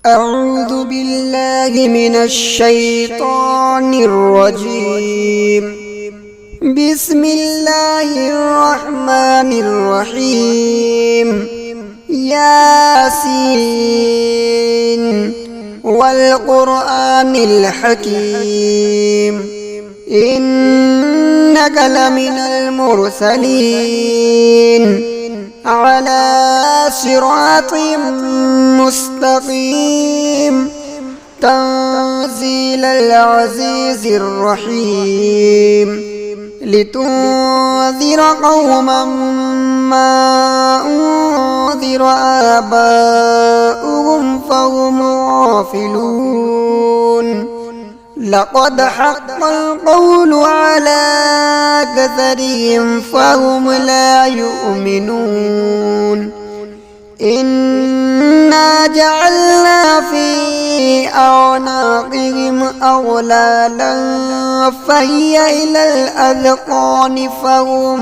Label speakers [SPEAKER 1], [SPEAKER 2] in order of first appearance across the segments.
[SPEAKER 1] أعوذ بالله من الشيطان الرجيم. بسم الله الرحمن الرحيم. ياسين والقرآن الحكيم إنك لمن المرسلين على صراط مستقيم تنزيل العزيز الرحيم لتنذر قوما ما أنذر آباؤهم فهم غافلون. لقد حق القول على أكثرهم فهم لا يؤمنون. إنا جعلنا في أعناقهم أغلالا فهي إلى الأذقان فهم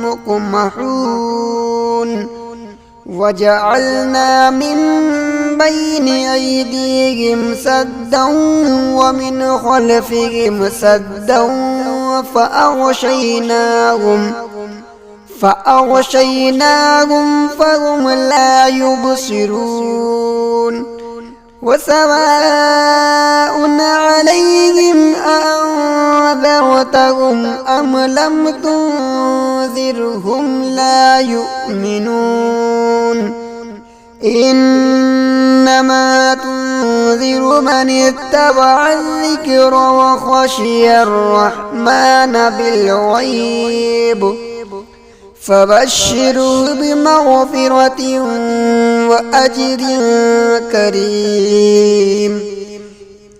[SPEAKER 1] مقمحون. وجعلنا من بين أيديهم سدا ومن خلفهم سدا فأغشيناهم فهم لا يبصرون. وسواء عليهم أنذرتهم أم لم تنذرهم لا يؤمنون. إنما تنذر من اتبع الذكر وخشي الرحمن بالغيب فبشره بمغفرة وأجر كريم.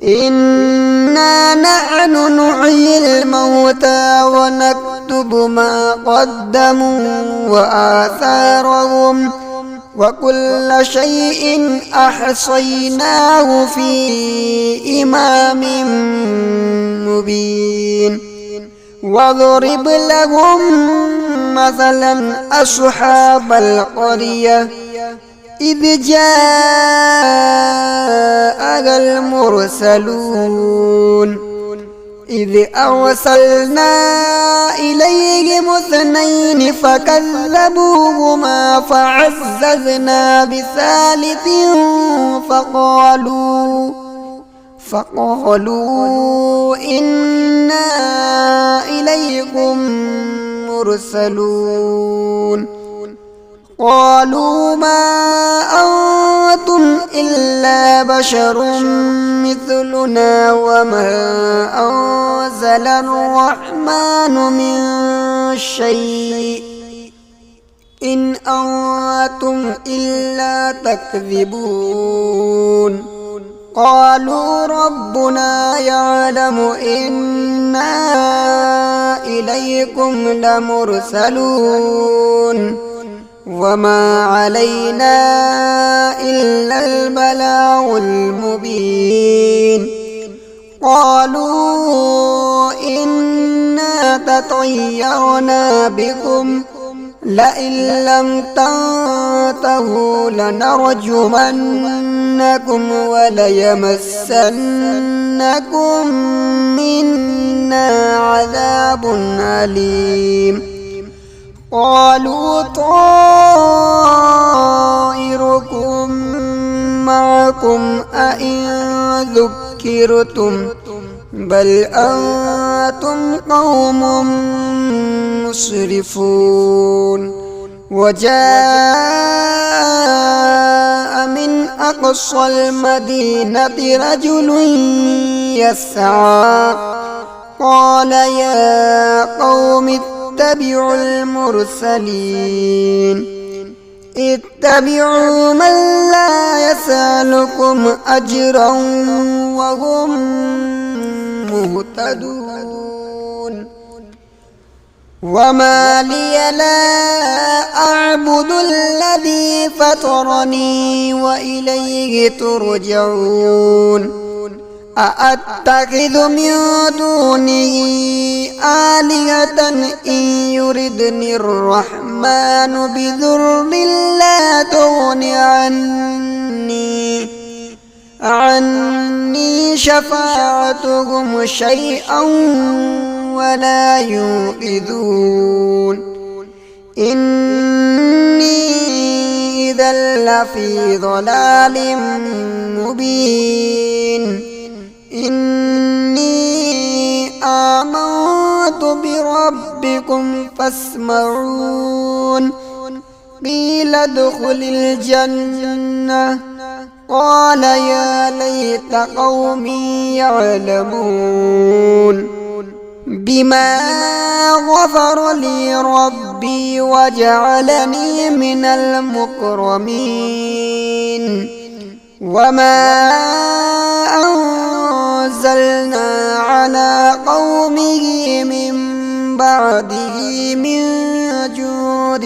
[SPEAKER 1] إنا نحن نحيي الموتى ونكتب ما قدموا وآثارهم وكل شيء أحصيناه في إمام مبين. واضرب لهم مثلا أصحاب القرية إذ جاءها المرسلون إذ أرسلنا إليهم اثنين فكذبوهما فعززنا بثالث فقالوا إنا إليكم مرسلون. قالوا ما أنتم إلا بشر مثلنا وما أنزل الرحمن من شيء إن أنتم إلا تكذبون. قالوا ربنا يعلم إنا إليكم لمرسلون وما علينا إلا البلاغ المبين. قالوا إنا تطيرنا بكم لئن لم تنتهوا لنرجمنكم وليمسنكم منا عذاب أليم. قالوا طائركم معكم أئن ذكرتم بل أنتم قوم مسرفون. وجاء من أقصى المدينة رجل يسعى قال يا قوم اتبعوا المرسلين اتبعوا من لا يسألكم أجرا وهم مهتدون. وما لي لا أعبد الذي فطرني وإليه ترجعون. أأتخذ من دونه آلهة إن يردني الرحمن بضر لا تغن عني شفاعتهم شيئا ولا ينقذون إني إذا لفي ضلال مبين إني آمنت بربكم فاسمعون قيل ادخل الجنة قال يا ليت قومي يعلمون بما غفر لي ربي وجعلني من المكرمين وما أنزلنا على قومه من بعده من جود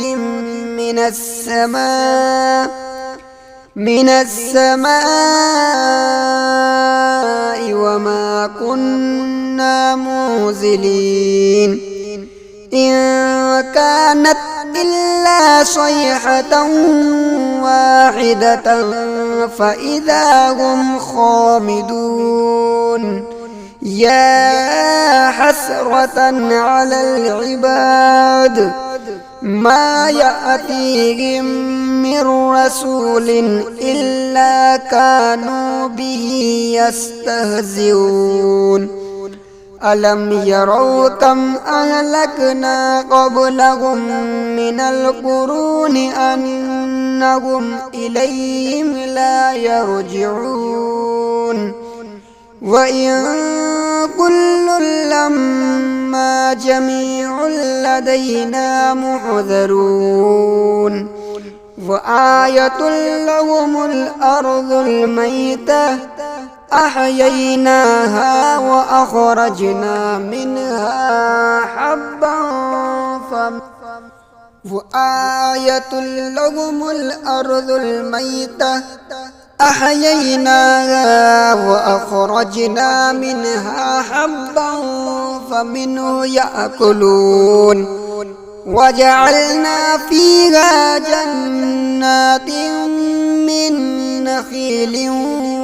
[SPEAKER 1] من السماء وما كنا منزلين إن كانت إلا صيحة واحدة فإذا هم خامدون يا حسرة على العباد ما يأتيهم من رسول إلا كانوا به يستهزئون ألم يروا كم أهلكنا قبلهم من القرون أنهم إليهم لا يرجعون وإن كل لما جميع لدينا محضرون وآية لهم الأرض الميتة أحييناها وأخرجنا منها حبا وآية لهم الأرض الميتة أحييناها وأخرجنا منها حبا فمنه يأكلون وجعلنا فيها جنات من نخيل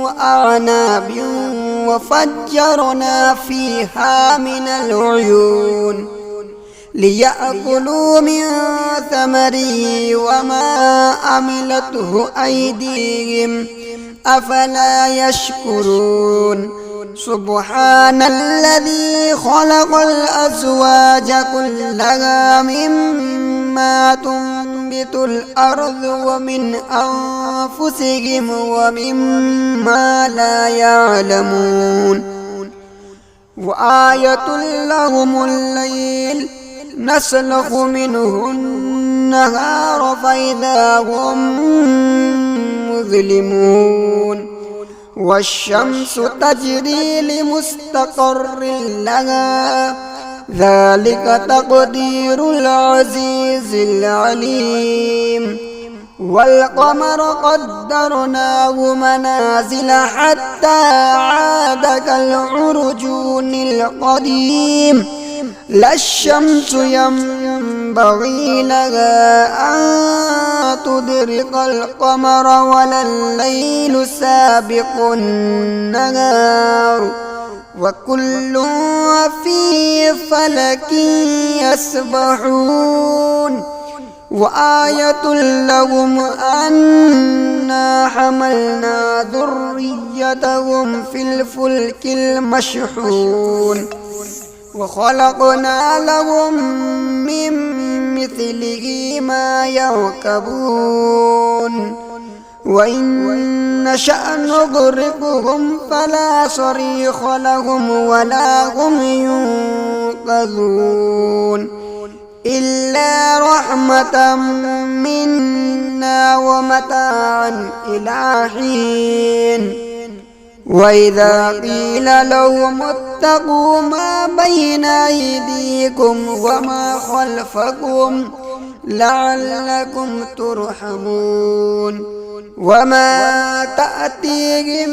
[SPEAKER 1] وأعناب وفجرنا فيها من العيون ليأكلوا من ثمره وما عملته أيديهم أفلا يشكرون سبحان الذي خلق الأزواج كلها مما تنبت الأرض ومن أنفسهم ومما لا يعلمون وآية لهم الليل نسلخ منه النهار فإذا هم مظلمون والشمس تجري لمستقر لها ذلك تقدير العزيز العليم والقمر قدرناه منازل حتى عاد كالعرجون القديم لا الشمس ينبغي لها أن تدرك القمر ولا الليل سابق النهار وكل في فلك يسبحون وآية لهم أنا حملنا ذريتهم في الفلك المشحون وخلقنا لهم من مثله ما يركبون وإن نشأ نغرقهم فلا صريخ لهم ولا هم ينقذون إلا رحمة منا ومتاعا إلى حين وإذا قيل لهم اتقوا ما بين أيديكم وما خلفكم لعلكم ترحمون وما تأتيهم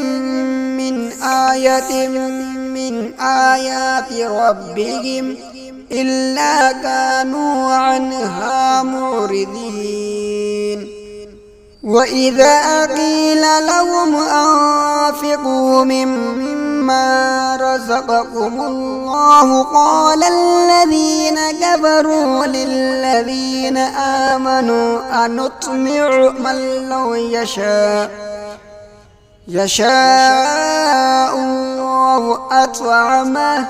[SPEAKER 1] من آية من آيات ربهم إلا كانوا عنها معرضين وإذا قيل لهم أنفقوا مما مما رزقكم الله قال الذين كفروا للذين آمنوا أنطمع من لو يشاء الله أطعمه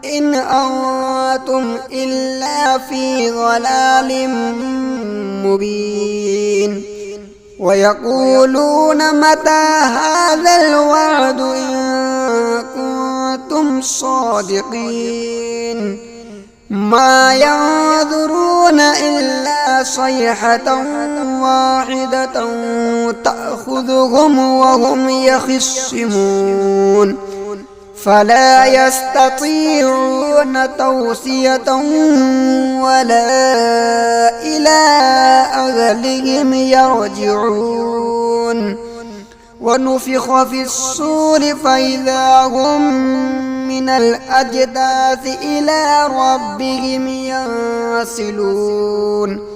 [SPEAKER 1] إن أنتم إلا في ضلال مبين ويقولون متى هذا الوعد إن كنتم صادقين ما ينظرون إلا صيحة واحدة تأخذهم وهم يخصمون فلا يستطيعون توصية ولا إلى أهلهم يرجعون ونفخ في الصور فإذا هم من الأجداث إلى ربهم ينسلون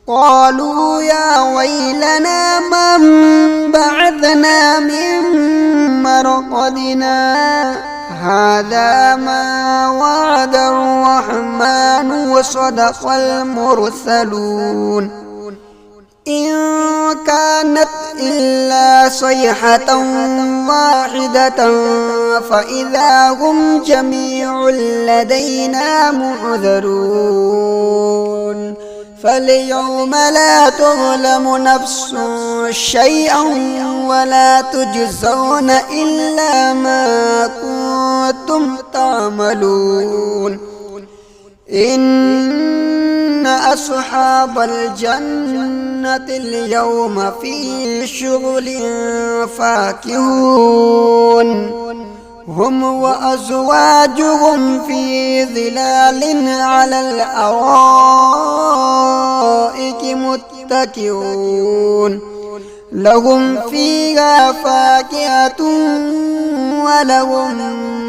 [SPEAKER 1] قالوا يا ويلنا من بعثنا من مرقدنا هذا ما وعد الرحمن وصدق المرسلون إن كانت إلا صيحة واحدة فإذا هم جميع لدينا محضرون فاليوم لا تظلم نفس شيئا ولا تجزون إلا ما كنتم تعملون إن أصحاب الجنة اليوم في شغل فاكهون هم وأزواجهم في ظلال على الأرائك متكئون لهم فيها فاكهة ولهم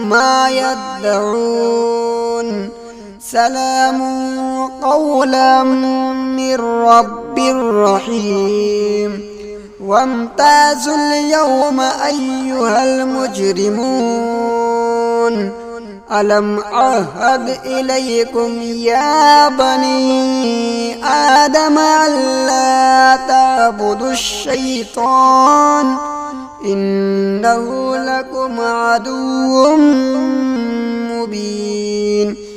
[SPEAKER 1] ما يدعون سلام قولا من رب رحيم وامتازوا اليوم أيها المجرمون ألم أعهد إليكم يا بني آدم ألا تعبدوا الشيطان إنه لكم عدو مبين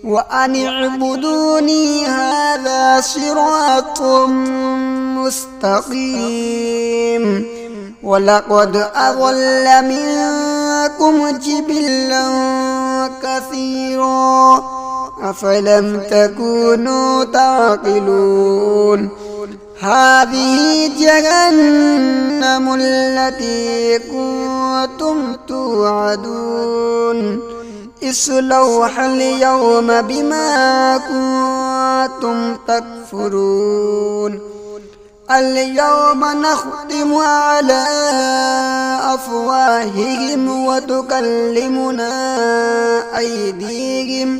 [SPEAKER 1] وأن اعبدوني هذا صراط مستقيم ولقد أضل منكم جبلا كثيرا أفلم تكونوا تعقلون هذه جهنم التي كنتم توعدون اصلوها اليوم بما كنتم تكفرون اليوم نختم على أفواههم وتكلمنا أيديهم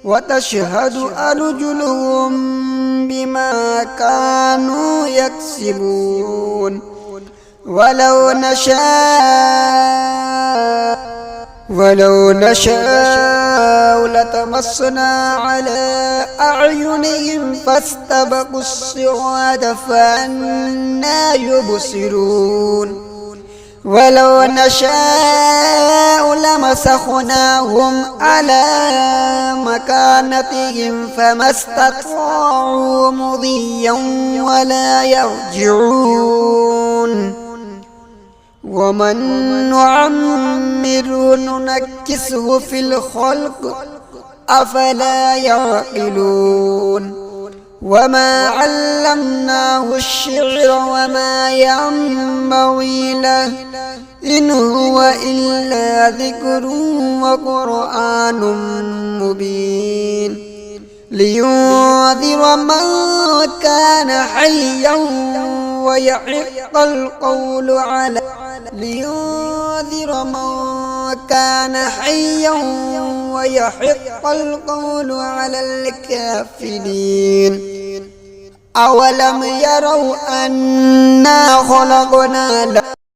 [SPEAKER 1] وتشهد أرجلهم بما كانوا يكسبون ولو نشاء لطمسنا على أعينهم فاستبقوا الصراط فأنى يبصرون ولو نشاء لمسخناهم على مكانتهم فما استطاعوا مضيا ولا يرجعون ومن نعمره ننكسه في الخلق أفلا يعقلون وما علمناه الشعر وما ينبغي له إن هو إلا ذكر وقرآن مبين لينذر من كان حيا ويحق القول على الكافرين أولم يروا أنا خلقنا